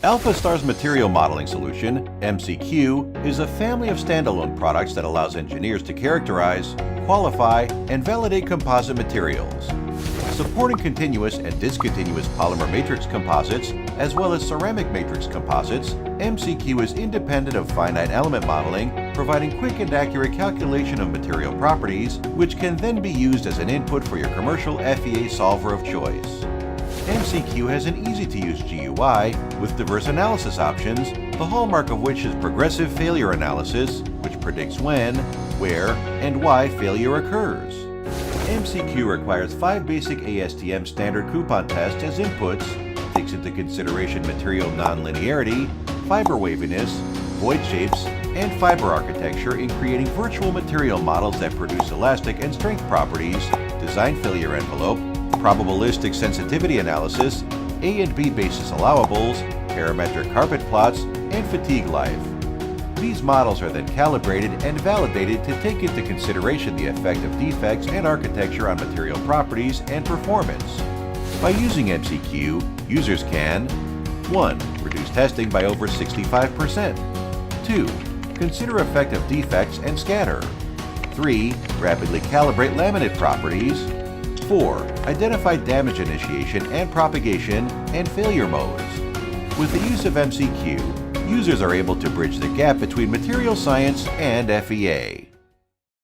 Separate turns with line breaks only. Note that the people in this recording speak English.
AlphaStar's material modeling solution, MCQ, is a family of standalone products that allows engineers to characterize, qualify, and validate composite materials. Supporting continuous and discontinuous polymer matrix composites, as well as ceramic matrix composites, MCQ is independent of finite element modeling, providing quick and accurate calculation of material properties, which can then be used as an input for your commercial FEA solver of choice. MCQ has an easy-to-use GUI with diverse analysis options, the hallmark of which is progressive failure analysis, which predicts when, where, and why failure occurs. MCQ requires 5 basic ASTM standard coupon tests as inputs, takes into consideration material nonlinearity, fiber waviness, void shapes, and fiber architecture in creating virtual material models that produce elastic and strength properties, design failure envelope, probabilistic sensitivity analysis, A and B basis allowables, parametric carpet plots, and fatigue life. These models are then calibrated and validated to take into consideration the effect of defects and architecture on material properties and performance. By using MCQ, users can 1. Reduce testing by over 65%. 2. Consider effect of defects and scatter. 3. Rapidly calibrate laminate properties. 4. Identify damage initiation and propagation and failure modes. With the use of MCQ, users are able to bridge the gap between material science and FEA.